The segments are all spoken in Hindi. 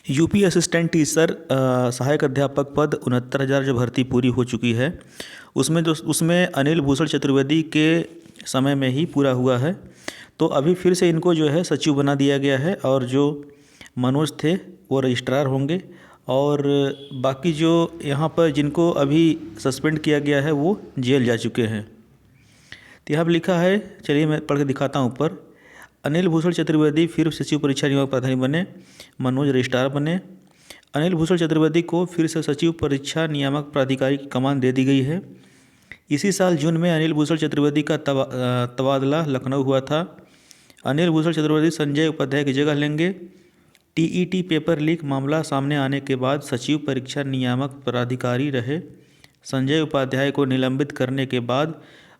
यूपी असिस्टेंट टीचर सहायक अध्यापक पद 69,000 जो भर्ती पूरी हो चुकी है, उसमें अनिल भूषण चतुर्वेदी के समय में ही पूरा हुआ है। तो अभी फिर से इनको जो है सचिव बना दिया गया है और जो मनोज थे वो रजिस्ट्रार होंगे और बाकी जो यहाँ पर जिनको अभी सस्पेंड किया गया है वो जेल जा चुके हैं। तो यहाँ पर लिखा है, चलिए मैं पढ़ के दिखाता हूँ ऊपर। अनिल भूषण चतुर्वेदी फिर सचिव परीक्षा नियामक प्राधिकारी बने, मनोज रजिस्ट्रार बने। अनिल भूषण चतुर्वेदी को फिर से सचिव परीक्षा नियामक प्राधिकारी की कमान दे दी गई है। इसी साल जून में अनिल भूषण चतुर्वेदी का तबादला लखनऊ हुआ था। अनिल भूषण चतुर्वेदी संजय उपाध्याय की जगह लेंगे। टीईटी पेपर लीक मामला सामने आने के बाद सचिव परीक्षा नियामक प्राधिकारी रहे संजय उपाध्याय को निलंबित करने के बाद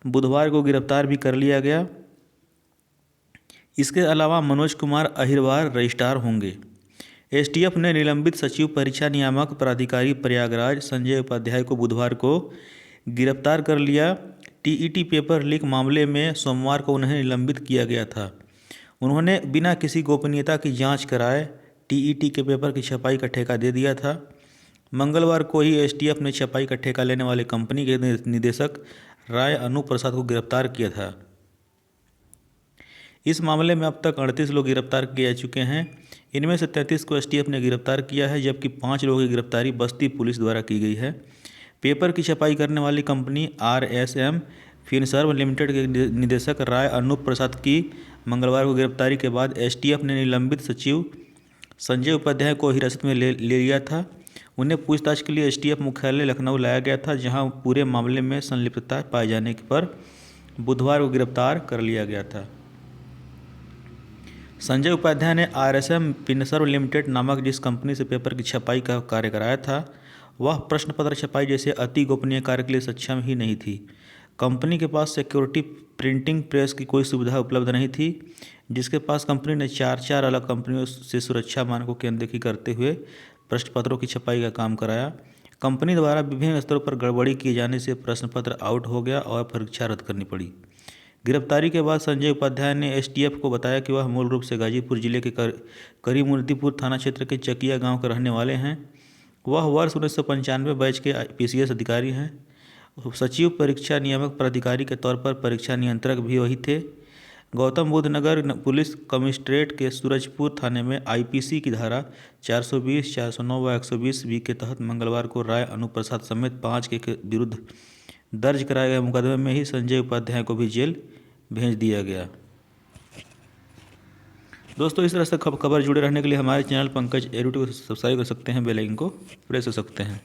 बुधवार को गिरफ्तार भी कर लिया गया। इसके अलावा मनोज कुमार अहिरवार रजिस्ट्रार होंगे। एसटीएफ ने निलंबित सचिव परीक्षा नियामक प्राधिकारी प्रयागराज संजय उपाध्याय को बुधवार को गिरफ्तार कर लिया। टीईटी पेपर लीक मामले में सोमवार को उन्हें निलंबित किया गया था। उन्होंने बिना किसी गोपनीयता की जांच कराए टीईटी के पेपर की छपाई का ठेका दे दिया था। मंगलवार को ही एसटीएफ ने छपाई का ठेका लेने वाली कंपनी के निदेशक राय अनूप प्रसाद को गिरफ्तार किया था। इस मामले में अब तक 38 लोग गिरफ्तार किए जा चुके हैं। इनमें से 33 को एसटीएफ ने गिरफ्तार किया है, जबकि 5 लोगों की गिरफ्तारी बस्ती पुलिस द्वारा की गई है। पेपर की छपाई करने वाली कंपनी आरएसएम फिनसर्व लिमिटेड के निदेशक राय अनूप प्रसाद की मंगलवार को गिरफ्तारी के बाद एसटीएफ ने निलंबित सचिव संजय उपाध्याय को हिरासत में ले लिया था। उन्हें पूछताछ के लिए एसटीएफ मुख्यालय लखनऊ लाया गया था, जहां पूरे मामले में संलिप्तता पाए जाने पर बुधवार को गिरफ्तार कर लिया गया था। संजय उपाध्याय ने आरएसएम फिनसर्व लिमिटेड नामक जिस कंपनी से पेपर की छपाई का कार्य कराया था, वह प्रश्न पत्र छपाई जैसे अति गोपनीय कार्य के लिए सक्षम ही नहीं थी। कंपनी के पास सिक्योरिटी प्रिंटिंग प्रेस की कोई सुविधा उपलब्ध नहीं थी, जिसके पास कंपनी ने 4 अलग कंपनियों से सुरक्षा मानकों की अनदेखी करते हुए प्रश्न पत्रों की छपाई का काम कराया। कंपनी द्वारा विभिन्न स्तरों पर गड़बड़ी किए जाने से प्रश्न पत्र आउट हो गया और परीक्षा रद्द करनी पड़ी। गिरफ्तारी के बाद संजय उपाध्याय ने एसटीएफ को बताया कि वह मूल रूप से गाजीपुर जिले के करीमुद्दीपुर थाना क्षेत्र के चकिया गांव के रहने वाले हैं। वह वर्ष 1995 बैच के पीसीएस अधिकारी हैं। सचिव परीक्षा नियामक प्राधिकारी के तौर पर परीक्षा नियंत्रक भी वही थे। गौतम बुद्ध नगर पुलिस कमिश्नरेट के सूरजपुर थाने में आईपीसी की धारा 420, 409 व 120 बी के तहत मंगलवार को राय अनूप प्रसाद समेत 5 के विरुद्ध दर्ज कराए गए मुकदमे में ही संजय उपाध्याय को भी जेल भेज दिया गया। दोस्तों, इस तरह से खबर जुड़े रहने के लिए हमारे चैनल पंकज एडुटेक को सब्सक्राइब कर सकते हैं, बेल आइकन को प्रेस कर सकते हैं।